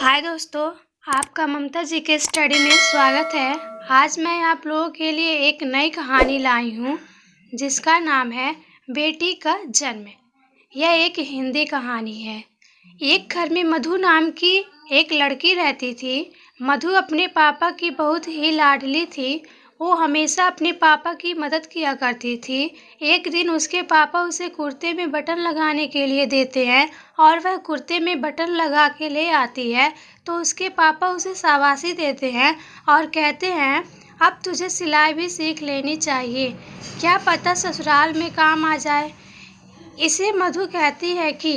हाय दोस्तों, आपका ममता जी के स्टडी में स्वागत है। आज मैं आप लोगों के लिए एक नई कहानी लाई हूँ जिसका नाम है बेटी का जन्म। यह एक हिंदी कहानी है। एक घर में मधु नाम की एक लड़की रहती थी। मधु अपने पापा की बहुत ही लाडली थी। वो हमेशा अपने पापा की मदद किया करती थी। एक दिन उसके पापा उसे कुर्ते में बटन लगाने के लिए देते हैं और वह कुर्ते में बटन लगा के ले आती है तो उसके पापा उसे शाबाशी देते हैं और कहते हैं, अब तुझे सिलाई भी सीख लेनी चाहिए, क्या पता ससुराल में काम आ जाए। इसे मधु कहती है कि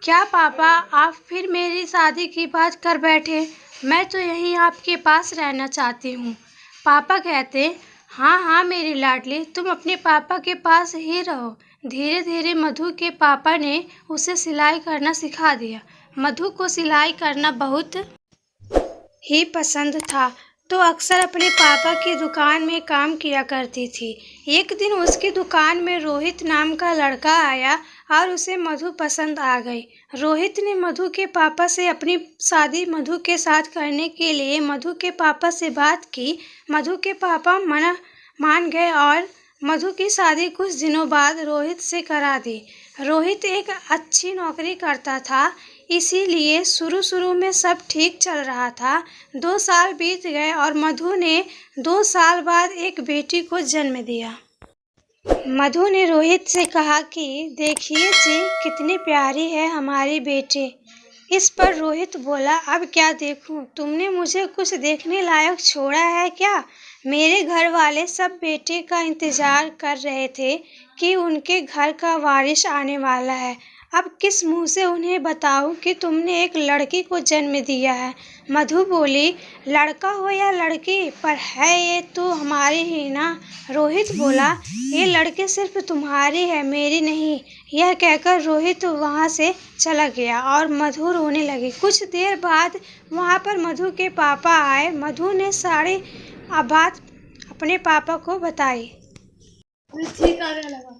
क्या पापा आप फिर मेरी शादी की बात कर बैठे, मैं तो यहीं आपके पास रहना चाहती हूँ। पापा कहते, हाँ हाँ मेरी लाडली, तुम अपने पापा के पास ही रहो। धीरे धीरे मधु के पापा ने उसे सिलाई करना सिखा दिया। मधु को सिलाई करना बहुत ही पसंद था तो अक्सर अपने पापा की दुकान में काम किया करती थी। एक दिन उसकी दुकान में रोहित नाम का लड़का आया और उसे मधु पसंद आ गई। रोहित ने मधु के पापा से अपनी शादी मधु के साथ करने के लिए मधु के पापा से बात की। मधु के पापा मान गए और मधु की शादी कुछ दिनों बाद रोहित से करा दी। रोहित एक अच्छी नौकरी करता था, इसीलिए शुरू में सब ठीक चल रहा था। 2 साल बीत गए और मधु ने 2 साल बाद एक बेटी को जन्म दिया। मधु ने रोहित से कहा कि देखिए जी, कितनी प्यारी है हमारी बेटी। इस पर रोहित बोला, अब क्या देखूं, तुमने मुझे कुछ देखने लायक छोड़ा है क्या? मेरे घर वाले सब बेटे का इंतजार कर रहे थे कि उनके घर का वारिस आने वाला है। अब किस मुंह से उन्हें बताऊं कि तुमने एक लड़की को जन्म दिया है। मधु बोली, लड़का हो या लड़की, पर है ये तो हमारी ही ना। रोहित बोला, ये लड़की सिर्फ तुम्हारी है, मेरी नहीं। यह कहकर रोहित वहाँ से चला गया और मधु रोने लगी। कुछ देर बाद वहाँ पर मधु के पापा आए। मधु ने सारी बात अपने पापा को बताई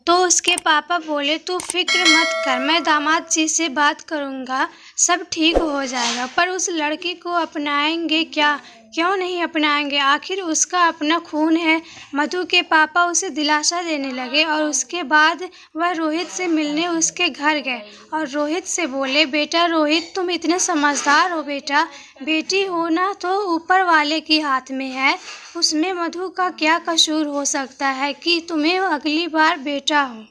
तो उसके पापा बोले, तू फिक्र मत कर, मैं दामाद जी से बात करूँगा, सब ठीक हो जाएगा। पर उस लड़की को अपनाएंगे क्या? क्यों नहीं अपनाएंगे, आखिर उसका अपना खून है। मधु के पापा उसे दिलासा देने लगे और उसके बाद वह रोहित से मिलने उसके घर गए और रोहित से बोले, बेटा रोहित, तुम इतने समझदार हो बेटा, बेटी होना तो ऊपर वाले के हाथ में है, उसमें मधु का क्या कसूर हो सकता है कि तुम्हें अगली बार बेटा हो।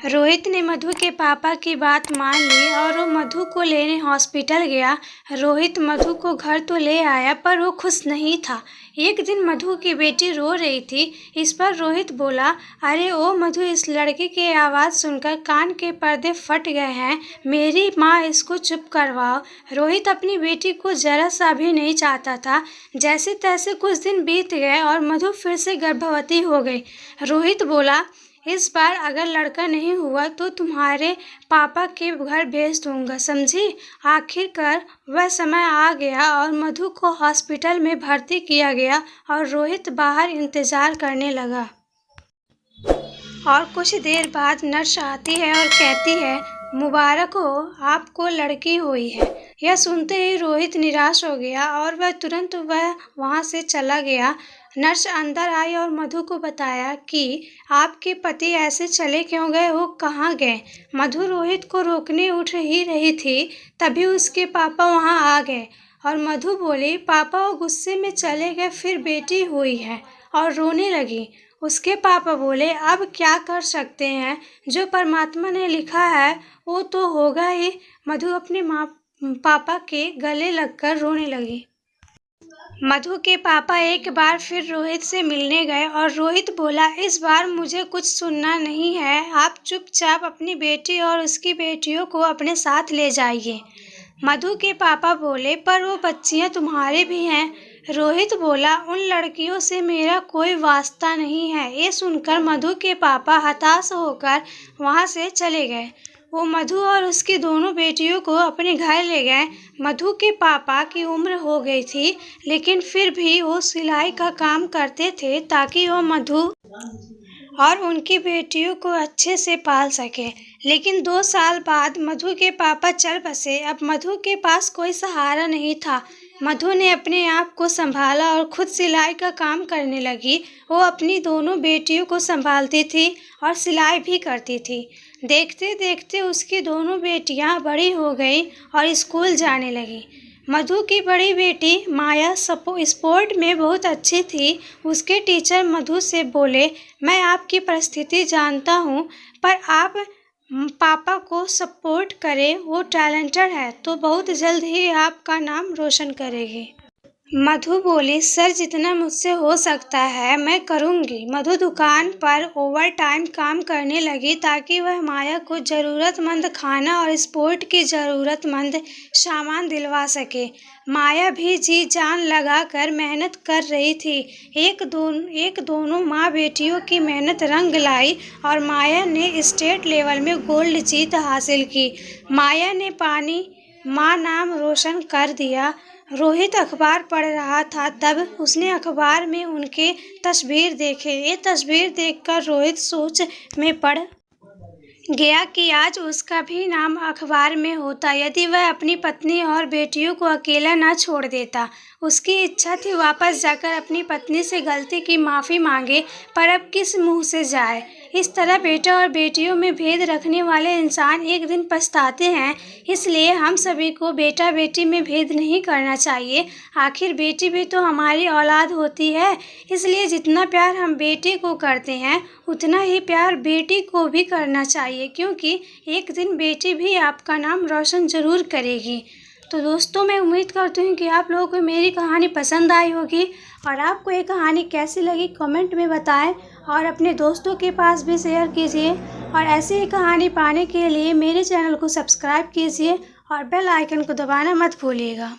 रोहित ने मधु के पापा की बात मान ली और वो मधु को लेने हॉस्पिटल गया। रोहित मधु को घर तो ले आया पर वो खुश नहीं था। एक दिन मधु की बेटी रो रही थी। इस पर रोहित बोला, अरे ओ मधु, इस लड़की की आवाज़ सुनकर कान के पर्दे फट गए हैं, मेरी माँ इसको चुप करवाओ। रोहित अपनी बेटी को जरा सा भी नहीं चाहता था। जैसे तैसे कुछ दिन बीत गए और मधु फिर से गर्भवती हो गई। रोहित बोला, इस बार अगर लड़का नहीं हुआ तो तुम्हारे पापा के घर भेज दूंगा, समझी। आखिरकार वह समय आ गया और मधु को हॉस्पिटल में भर्ती किया गया और रोहित बाहर इंतजार करने लगा। और कुछ देर बाद नर्स आती है और कहती है, मुबारक हो, आपको लड़की हुई है। यह सुनते ही रोहित निराश हो गया और वह तुरंत वहाँ से चला गया। नर्स अंदर आई और मधु को बताया कि आपके पति ऐसे चले क्यों गए, वो कहाँ गए। मधु रोहित को रोकने उठ ही रही थी, तभी उसके पापा वहाँ आ गए और मधु बोली, पापा वो गुस्से में चले गए, फिर बेटी हुई है, और रोने लगी। उसके पापा बोले, अब क्या कर सकते हैं, जो परमात्मा ने लिखा है वो तो होगा ही। मधु अपने पापा के गले लगकर रोने लगी। मधु के पापा एक बार फिर रोहित से मिलने गए और रोहित बोला, इस बार मुझे कुछ सुनना नहीं है, आप चुपचाप अपनी बेटी और उसकी बेटियों को अपने साथ ले जाइए। मधु के पापा बोले, पर वो बच्चियां तुम्हारे भी हैं। रोहित बोला, उन लड़कियों से मेरा कोई वास्ता नहीं है। ये सुनकर मधु के पापा हताश होकर वहाँ से चले गए। वो मधु और उसकी दोनों बेटियों को अपने घर ले गए। मधु के पापा की उम्र हो गई थी, लेकिन फिर भी वो सिलाई का काम करते थे ताकि वो मधु और उनकी बेटियों को अच्छे से पाल सके। लेकिन 2 साल बाद मधु के पापा चल बसे। अब मधु के पास कोई सहारा नहीं था। मधु ने अपने आप को संभाला और खुद सिलाई का काम करने लगी। वो अपनी दोनों बेटियों को संभालती थी और सिलाई भी करती थी। देखते देखते उसकी दोनों बेटियां बड़ी हो गई और स्कूल जाने लगी। मधु की बड़ी बेटी माया स्पोर्ट में बहुत अच्छी थी। उसके टीचर मधु से बोले, मैं आपकी परिस्थिति जानता हूँ, पर आप पापा को सपोर्ट करें, वो टैलेंटेड है तो बहुत जल्द ही आपका नाम रोशन करेगी। मधु बोली, सर जितना मुझसे हो सकता है मैं करूँगी। मधु दुकान पर ओवर टाइम काम करने लगी ताकि वह माया को ज़रूरतमंद खाना और स्पोर्ट की ज़रूरतमंद सामान दिलवा सके। माया भी जी जान लगाकर मेहनत कर रही थी। एक दोनों माँ बेटियों की मेहनत रंग लाई और माया ने स्टेट लेवल में गोल्ड जीत हासिल की। माया ने माँ नाम रोशन कर दिया। रोहित अखबार पढ़ रहा था, तब उसने अखबार में उनके तस्वीर देखे। ये तस्वीर देखकर रोहित सोच में पड़ गया कि आज उसका भी नाम अखबार में होता यदि वह अपनी पत्नी और बेटियों को अकेला न छोड़ देता। उसकी इच्छा थी वापस जाकर अपनी पत्नी से गलती की माफ़ी मांगे, पर अब किस मुंह से जाए। इस तरह बेटा और बेटियों में भेद रखने वाले इंसान एक दिन पछताते हैं। इसलिए हम सभी को बेटा बेटी में भेद नहीं करना चाहिए। आखिर बेटी भी तो हमारी औलाद होती है। इसलिए जितना प्यार हम बेटे को करते हैं उतना ही प्यार बेटी को भी करना चाहिए, क्योंकि एक दिन बेटी भी आपका नाम रोशन ज़रूर करेगी। तो दोस्तों, मैं उम्मीद करती हूँ कि आप लोगों को मेरी कहानी पसंद आई होगी और आपको ये कहानी कैसी लगी कमेंट में बताएं और अपने दोस्तों के पास भी शेयर कीजिए। और ऐसी ही कहानी पाने के लिए मेरे चैनल को सब्सक्राइब कीजिए और बेल आइकन को दबाना मत भूलिएगा।